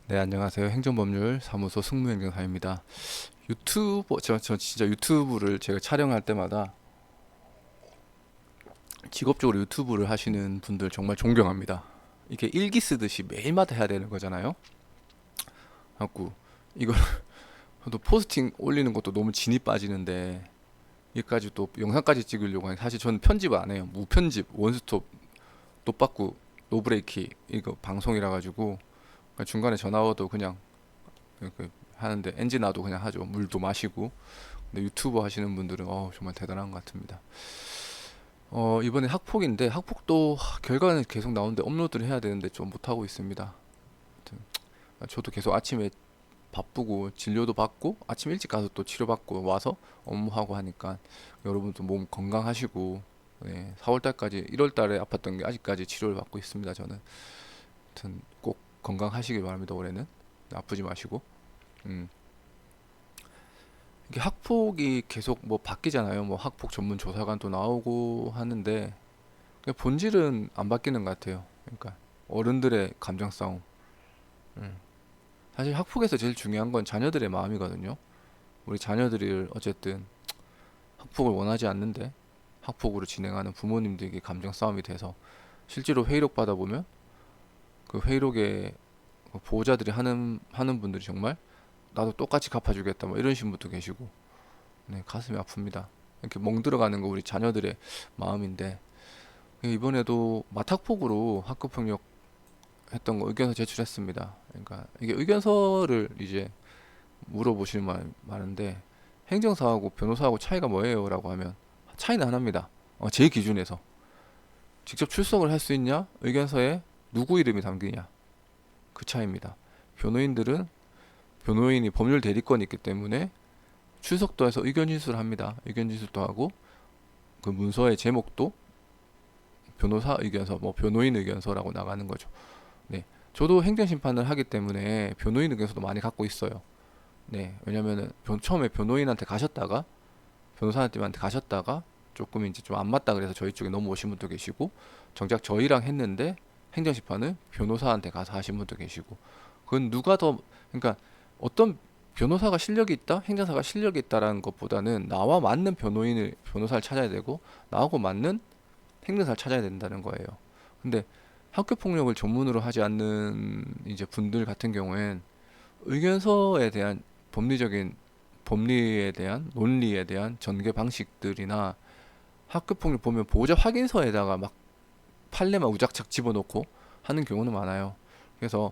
네, 안녕하세요. 행정법률 사무소 승무행정사입니다. 저 진짜 유튜브를 제가 촬영할 때마다 직업적으로 유튜브를 하시는 분들 정말 존경합니다. 이게 일기 쓰듯이 매일마다 해야 되는 거잖아요. 갖고 이걸 또 포스팅 올리는 것도 너무 진이 빠지는데 이까지 또 영상까지 찍으려고 하니 사실 저는 편집 안 해요. 무편집, 원스톱, 노빠꾸, 노브레이키 이거 방송이라 가지고 중간에 전화 와도 그냥 하는데 엔진 나도 그냥 하죠. 물도 마시고. 근데 유튜버 하시는 분들은 정말 대단한 것 같습니다. 이번에 학폭인데 학폭도 결과는 계속 나오는데 업로드를 해야 되는데 좀 못하고 있습니다. 아무튼 저도 계속 아침에 바쁘고 진료도 받고 아침 일찍 가서 또 치료받고 와서 업무하고 하니까 여러분도 몸 건강하시고, 네, 4월달까지 1월달에 아팠던 게 아직까지 치료를 받고 있습니다. 저는 아무튼 꼭 건강하시길 바랍니다. 올해는 아프지 마시고. 음. 이게 학폭이 계속 뭐 바뀌잖아요. 뭐 학폭 전문 조사관도 나오고 하는데 그냥 본질은 안 바뀌는 것 같아요. 그러니까 어른들의 감정 싸움. 음. 사실 학폭에서 제일 중요한 건 자녀들의 마음이거든요. 우리 자녀들을 어쨌든 학폭을 원하지 않는데 학폭으로 진행하는 부모님들에게 감정 싸움이 돼서 실제로 회의록 받아보면 그 회의록에 그 보호자들이 하는 분들이 정말 나도 똑같이 갚아주겠다 뭐 이런 분도 계시고, 네, 가슴이 아픕니다. 이렇게 멍들어가는 거 우리 자녀들의 마음인데 이번에도 마탁폭으로 학교폭력 했던 거 의견서 제출했습니다. 그러니까 이게 의견서를 이제 물어보시는 많은데 행정사하고 변호사하고 차이가 뭐예요? 라고 하면 차이는 하나입니다. 제 기준에서 직접 출석을 할 수 있냐? 의견서에 누구 이름이 담기냐? 그 차이입니다. 변호인들은 변호인이 법률 대리권이 있기 때문에 출석도 해서 의견 진술을 합니다. 의견 진술도 하고 그 문서의 제목도 변호사 의견서, 뭐 변호인 의견서라고 나가는 거죠. 네, 저도 행정심판을 하기 때문에 변호인 의견서도 많이 갖고 있어요. 네, 왜냐면은 처음에 변호인한테 가셨다가 변호사한테 가셨다가 조금 이제 좀 안 맞다 그래서 저희 쪽에 넘어오신 분도 계시고, 정작 저희랑 했는데 행정심판은 변호사한테 가서 하신 분도 계시고, 그건 누가 더, 그러니까 어떤 변호사가 실력이 있다, 행정사가 실력이 있다라는 것보다는 나와 맞는 변호사를 찾아야 되고 나하고 맞는 행정사를 찾아야 된다는 거예요. 근데 학교 폭력을 전문으로 하지 않는 이제 분들 같은 경우엔 의견서에 대한 법리적인 법리에 대한 논리에 대한 전개 방식들이나 학교 폭력 보면 보호자 확인서에다가 막 판례만 우작작 집어넣고 하는 경우는 많아요. 그래서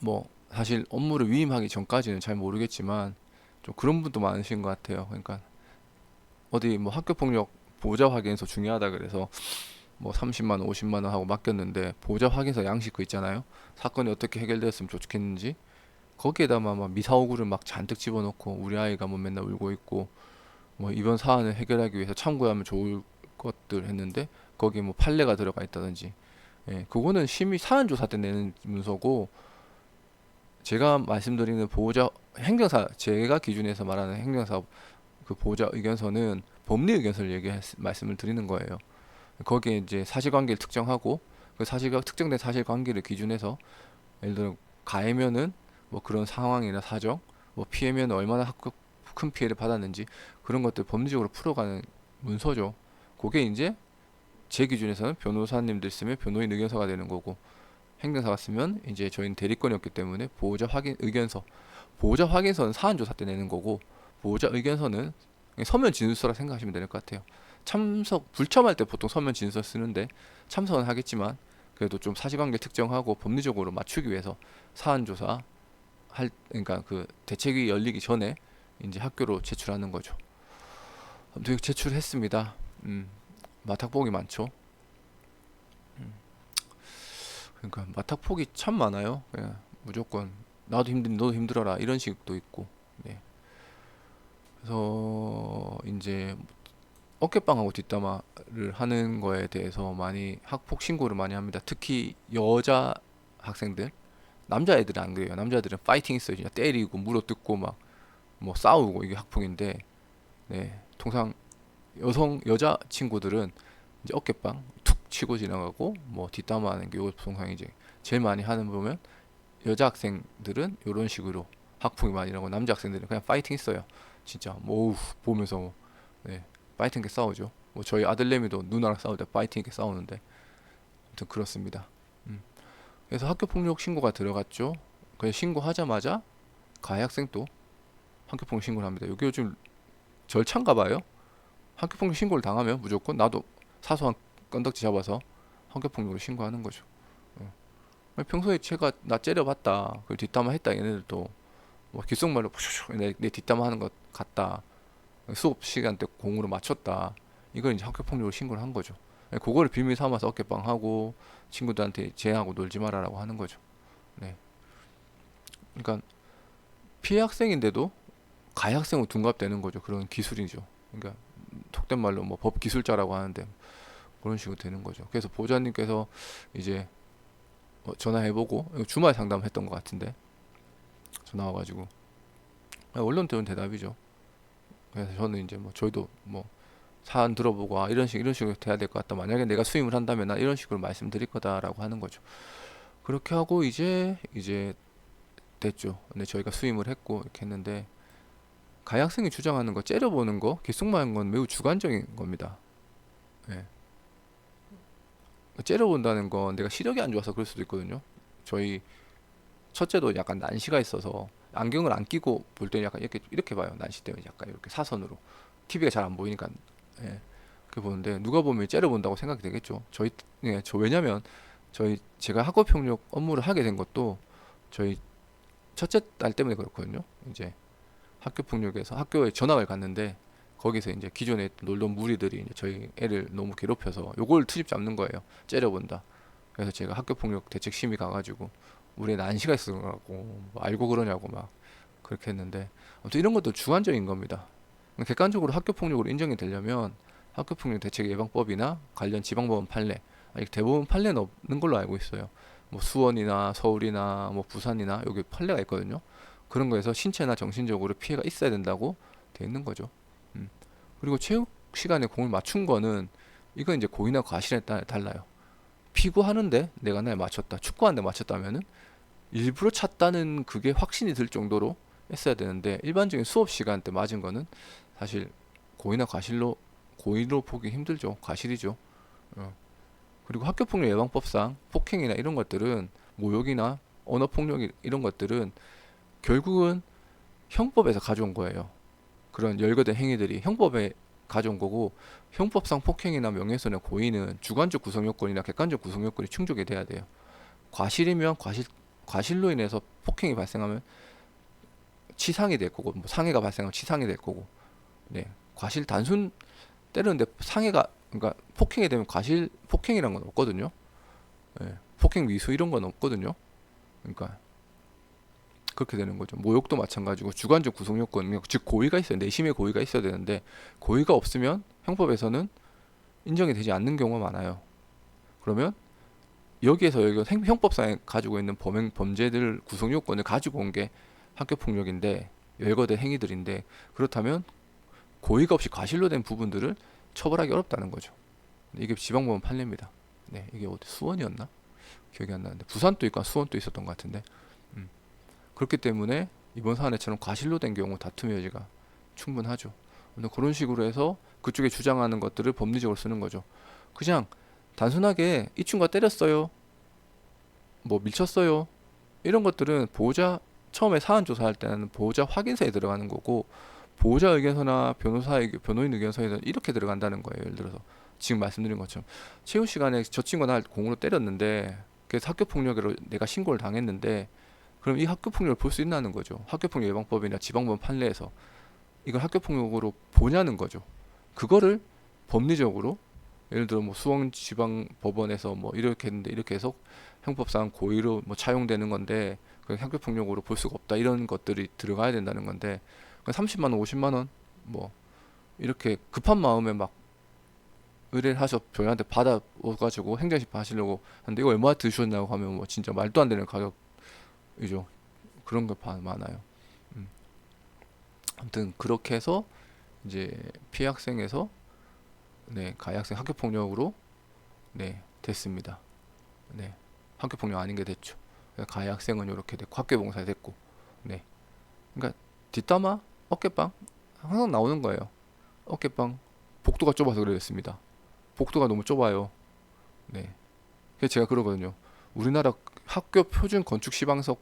뭐 사실 업무를 위임하기 전까지는 잘 모르겠지만 좀 그런 분도 많으신 것 같아요. 그러니까 어디 뭐 학교 폭력 보호자 확인서 중요하다 그래서 뭐 30만 원, 50만 원 하고 맡겼는데 보호자 확인서 양식 그 있잖아요. 사건이 어떻게 해결됐으면 좋겠는지 거기에다 막 미사오구를 막 잔뜩 집어넣고 우리 아이가 뭐 맨날 울고 있고 뭐 이번 사안을 해결하기 위해서 참고하면 좋을 것들 했는데 거기에 뭐 판례가 들어가 있다든지, 예, 그거는 심의 사안 조사 때 내는 문서고 제가 말씀드리는 보호자 행정사 제가 기준에서 말하는 행정사 그 보호자 의견서는 법리 의견서를 말씀을 드리는 거예요. 거기에 이제 사실관계를 특정하고 그 사실과 특정된 사실관계를 기준해서 예를 들어 가해면은 뭐 그런 상황이나 사정, 뭐 피해면 얼마나 큰 피해를 받았는지 그런 것들 법리적으로 풀어가는 문서죠. 그게 이제 제 기준에서는 변호사님들 쓰면 변호인 의견서가 되는 거고 행정사가 쓰면 이제 저희는 대리권이었기 때문에 보호자 확인 의견서. 보호자 확인서는 사안 조사 때 내는 거고 보호자 의견서는 그냥 서면 진술서라 생각하시면 될 것 같아요. 불참할 때 보통 서면 진술 쓰는데 참석은 하겠지만 그래도 좀 사실관계 특정하고 법리적으로 맞추기 위해서 사안 조사 그러니까 그 대책이 열리기 전에 이제 학교로 제출하는 거죠. 아무튼 제출했습니다. 마탁복이 많죠. 그러니까 마탁폭이 참 많아요. 그냥 무조건 나도 힘든 너도 힘들어라 이런 식도 있고. 네. 그래서 이제 어깨빵하고 뒷담화를 하는 거에 대해서 많이 학폭 신고를 많이 합니다. 특히 여자 학생들, 남자애들은 안 그래요. 남자애들은 파이팅 있어요. 그냥 때리고 물어뜯고 막 뭐 싸우고 이게 학폭인데, 네, 통상 여자 친구들은 이제 어깨빵 툭 치고 지나가고 뭐 뒷담화하는 게 통상 이제 제일 많이 하는 보면 여자 학생들은 이런 식으로 학폭이 많이 일어나고 남자 학생들은 그냥 파이팅 했어요. 진짜 뭐 어우, 보면서 뭐, 네, 파이팅 있게 싸우죠. 뭐 저희 아들내미도 누나랑 싸울 때 파이팅 있게 싸우는데 아무튼 그렇습니다. 음. 그래서 학교 폭력 신고가 들어갔죠. 그래서 신고하자마자 가해 학생도 학교 폭력 신고를 합니다. 이게 요즘 절차인가 봐요. 학교 폭력 신고를 당하면 무조건 나도 사소한 건덕지 잡아서 학교 폭력으로 신고하는 거죠. 어. 평소에 제가 나 째려봤다. 그 뒷담화 했다. 얘네들도 뭐 귓속말로 푸슈슈 내 뒷담화 하는 것 같다. 수업 시간 때 공으로 맞췄다. 이걸 이제 학교 폭력으로 신고를 한 거죠. 그거를 빌미 삼아서 어깨빵 하고 친구들한테 쟤하고 놀지 말아라고 하는 거죠. 네. 그러니까 피해 학생인데도 가해 학생으로 둔갑되는 거죠. 그런 기술이죠. 그러니까 속된 말로 뭐 법 기술자라고 하는데 그런 식으로 되는 거죠. 그래서 보호자님께서 이제 전화해보고 주말 상담했던 것 같은데 전화 와가지고 언론들은 대답이죠. 그래서 저는 이제 뭐 저희도 뭐 사안 들어보고 이런 식으로 돼야 될 것 같다. 만약에 내가 수임을 한다면 나 이런 식으로 말씀드릴 거다라고 하는 거죠. 그렇게 하고 이제 됐죠. 근데 저희가 수임을 했고 이렇게 했는데 가해 학생이 주장하는 거 째려보는 거 귓속말한 건 매우 주관적인 겁니다. 예. 째려본다는 건 내가 시력이 안 좋아서 그럴 수도 있거든요. 저희 첫째도 약간 난시가 있어서 안경을 안 끼고 볼 때는 약간 이렇게 봐요. 난시 때문에 약간 이렇게 사선으로 TV가 잘 안 보이니까 예, 그렇게 보는데 누가 보면 째려본다고 생각이 되겠죠. 저 왜냐면 제가 학교 폭력 업무를 하게 된 것도 저희 첫째 딸 때문에 그렇거든요. 이제 학교 폭력에서 학교에 전학을 갔는데 거기서 이제 기존에 놀던 무리들이 이제 저희 애를 너무 괴롭혀서 요걸 트집 잡는 거예요. 째려본다. 그래서 제가 학교 폭력 대책 심의 가가지고 우리 애 난시가 있어갖고 뭐 알고 그러냐고 막 그렇게 했는데 아무튼 이런 것도 주관적인 겁니다. 객관적으로 학교 폭력으로 인정이 되려면 학교 폭력 대책 예방법이나 관련 지방법원 판례 아직 대법원 판례는 없는 걸로 알고 있어요. 뭐 수원이나 서울이나 뭐 부산이나 여기 판례가 있거든요. 그런 거에서 신체나 정신적으로 피해가 있어야 된다고 돼 있는 거죠. 음. 그리고 체육 시간에 공을 맞춘 거는 이건 이제 고의나 과실에 따라 달라요. 피구하는데 내가 날 맞췄다. 축구하는데 맞췄다면은 일부러 찼다는 그게 확신이 들 정도로 했어야 되는데 일반적인 수업 시간 때 맞은 거는 사실 고의나 과실로 고의로 보기 힘들죠. 과실이죠. 어. 그리고 학교폭력 예방법상 폭행이나 이런 것들은 모욕이나 언어폭력 이런 것들은 결국은 형법에서 가져온 거예요. 그런 열거된 행위들이 형법에 가져온 거고 형법상 폭행이나 명예훼손의 고의는 주관적 구성 요건이나 객관적 구성 요건이 충족이 돼야 돼요. 과실이면 과실로 인해서 폭행이 발생하면 치상이 될 거고 뭐 상해가 발생하면 치상이 될 거고 네 과실 단순 때리는데 상해가 그러니까 폭행이 되면 과실 폭행이란 건 없거든요. 네, 폭행 미수 이런 건 없거든요. 그러니까 그렇게 되는 거죠. 모욕도 마찬가지고 주관적 구성 요건 즉 고의가 있어요. 내심의 고의가 있어야 되는데 고의가 없으면 형법에서는 인정이 되지 않는 경우가 많아요. 그러면 여기에서 형법상에 가지고 있는 범죄들 구성 요건을 가지고 온 게 학교 폭력인데 열거된 행위들인데 그렇다면 고의가 없이 과실로 된 부분들을 처벌하기 어렵다는 거죠. 이게 지방법원 판례입니다. 네, 이게 어디 수원이었나? 기억이 안 나는데 부산도 있고 수원도 있었던 것 같은데 그렇기 때문에 이번 사안에처럼 과실로 된 경우 다툼의 여지가 충분하죠. 그런 식으로 해서 그쪽에 주장하는 것들을 법리적으로 쓰는 거죠. 그냥 단순하게 이 친구가 때렸어요. 뭐 밀쳤어요. 이런 것들은 보호자 처음에 사안 조사할 때는 보호자 확인서에 들어가는 거고 보호자 의견서나 변호인 의견서에는 이렇게 들어간다는 거예요. 예를 들어서 지금 말씀드린 것처럼 체육 시간에 저 친구가 날 공으로 때렸는데 그래서 학교 폭력으로 내가 신고를 당했는데 그럼 이 학교 폭력을 볼 수 있다는 거죠. 학교 폭력 예방법이나 지방법원 판례에서 이걸 학교 폭력으로 보냐는 거죠. 그거를 법리적으로 예를 들어 뭐 수원지방법원에서 뭐 이렇게 했는데 이렇게 해서 형법상 고의로 뭐 차용되는 건데 그 학교 폭력으로 볼 수가 없다 이런 것들이 들어가야 된다는 건데 30만 원, 50만 원 뭐 이렇게 급한 마음에 막 의뢰를 하셔 저희한테 받아가지고 행정심판 하시려고 하는데 이거 얼마 드셨냐고 하면 뭐 진짜 말도 안 되는 가격이죠. 그런 게 많아요. 음. 아무튼 그렇게 해서 이제 피해 학생에서 네 가해 학생 학교 폭력으로 네 됐습니다. 네 학교 폭력 아닌 게 됐죠. 가해 학생은 이렇게 됐고 학교 봉사 됐고. 네. 그러니까 뒷담화, 어깨빵 항상 나오는 거예요. 어깨빵 복도가 좁아서 그랬습니다. 복도가 너무 좁아요. 네. 그래서 제가 그러거든요. 우리나라 학교 표준 건축 시방서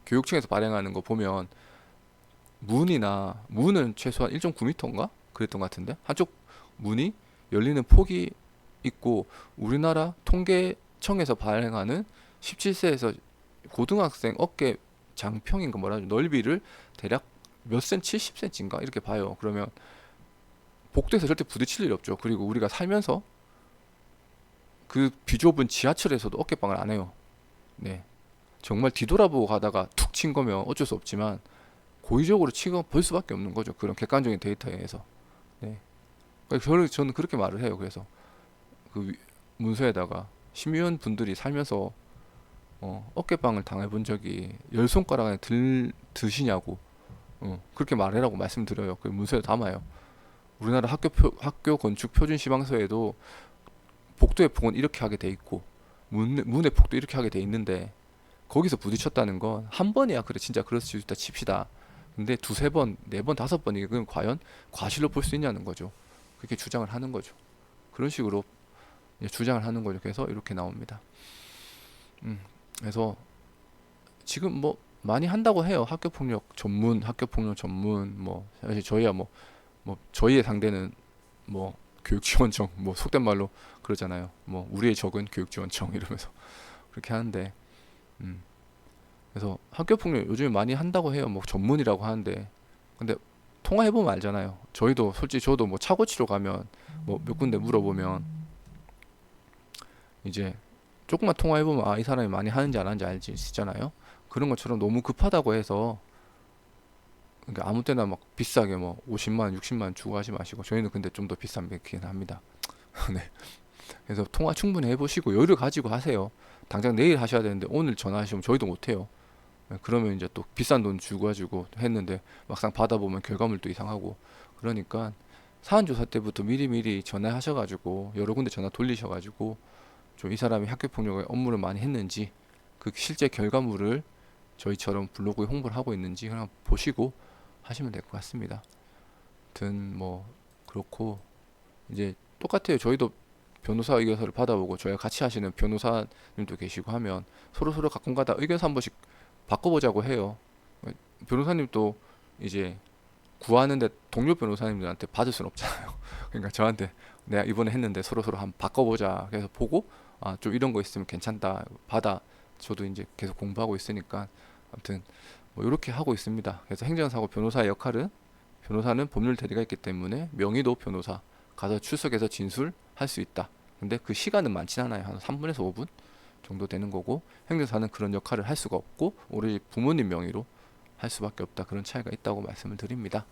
교육청에서 발행하는 거 보면 문은 최소한 1.9m인가 그랬던 것 같은데 한쪽 문이 열리는 폭이 있고 우리나라 통계청에서 발행하는 17세에서 고등학생 어깨 장평인가 뭐라 하죠 넓이를 대략 몇 센치 10cm인가 이렇게 봐요. 그러면 복도에서 절대 부딪힐 일이 없죠. 그리고 우리가 살면서 그 비좁은 지하철에서도 어깨빵을 안 해요. 네. 정말 뒤돌아보고 가다가 툭 친 거면 어쩔 수 없지만 고의적으로 치고 볼 수밖에 없는 거죠. 그런 객관적인 데이터에 의해서. 네. 그러니까 저는 그렇게 말을 해요. 그래서 그 문서에다가 심의원 분들이 살면서 어깨빵을 당해본 적이 열 손가락 안에 드시냐고 그렇게 말해라고 말씀드려요. 그 문서에 담아요. 우리나라 학교 건축 표준 시방서에도 복도의 폭은 이렇게 하게 돼 있고 문의 폭도 이렇게 하게 돼 있는데 거기서 부딪혔다는 건 한 번이야 그래 진짜 그럴 수 있다 칩시다. 근데 두세 번, 네 번, 다섯 번이 그건 과연 과실로 볼 수 있냐는 거죠. 그렇게 주장을 하는 거죠. 그런 식으로 주장을 하는 거죠. 그래서 이렇게 나옵니다. 그래서 지금 뭐 많이 한다고 해요. 학교 폭력 전문 뭐 사실 저희야 뭐 저희의 상대는 뭐 교육지원청 뭐 속된 말로 그러잖아요. 뭐 우리의 적은 교육지원청 이러면서 그렇게 하는데 그래서 학교 폭력 요즘에 많이 한다고 해요. 뭐 전문이라고 하는데 근데 통화해 보면 알잖아요. 저희도 솔직히 저도 뭐 차고 치러 가면 뭐 몇 군데 물어보면 이제 조금만 통화해 보면 아 이 사람이 많이 하는지 안 하는지 알지 있잖아요. 그런 것처럼 너무 급하다고 해서 그러니까 아무 때나 막 비싸게 뭐 50만, 60만 주고 하지 마시고 저희는 근데 좀 더 비싼 맥이긴 합니다. 네. 그래서 통화 충분히 해보시고 여유를 가지고 하세요. 당장 내일 하셔야 되는데 오늘 전화하시면 저희도 못해요. 그러면 이제 또 비싼 돈 주고 가지고 했는데 막상 받아보면 결과물도 이상하고 그러니까 사안조사 때부터 미리미리 전화하셔가지고 여러 군데 전화 돌리셔가지고 좀 이 사람이 학교폭력의 업무를 많이 했는지 그 실제 결과물을 저희처럼 블로그에 홍보를 하고 있는지 그냥 보시고 하시면 될 것 같습니다. 아무튼 뭐 그렇고 이제 똑같아요. 저희도 변호사 의견서를 받아보고 저희가 같이 하시는 변호사님도 계시고 하면 서로 가끔가다 의견서 한 번씩 바꿔보자고 해요. 변호사님도 이제 구하는데 동료 변호사님들한테 받을 수는 없잖아요. 그러니까 저한테 내가 이번에 했는데 서로 한번 바꿔보자. 그래서 보고 아 좀 이런 거 있으면 괜찮다. 받아. 저도 이제 계속 공부하고 있으니까 아무튼 뭐 이렇게 하고 있습니다. 그래서 행정사고 변호사의 역할은 변호사는 법률 대리가 있기 때문에 명의도 변호사 가서 출석해서 진술할 수 있다. 근데 그 시간은 많진 않아요. 한 3분에서 5분 정도 되는 거고 행정사는 그런 역할을 할 수가 없고 오로지 부모님 명의로 할 수밖에 없다. 그런 차이가 있다고 말씀을 드립니다.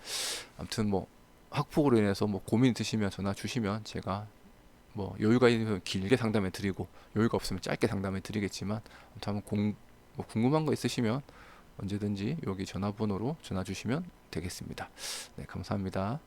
아무튼 뭐 학폭으로 인해서 뭐 고민 드시면 전화 주시면 제가 뭐 여유가 있으면 길게 상담해 드리고 여유가 없으면 짧게 상담해 드리겠지만 아무튼 한번 뭐 궁금한 거 있으시면 언제든지 여기 전화번호로 전화 주시면 되겠습니다. 네, 감사합니다.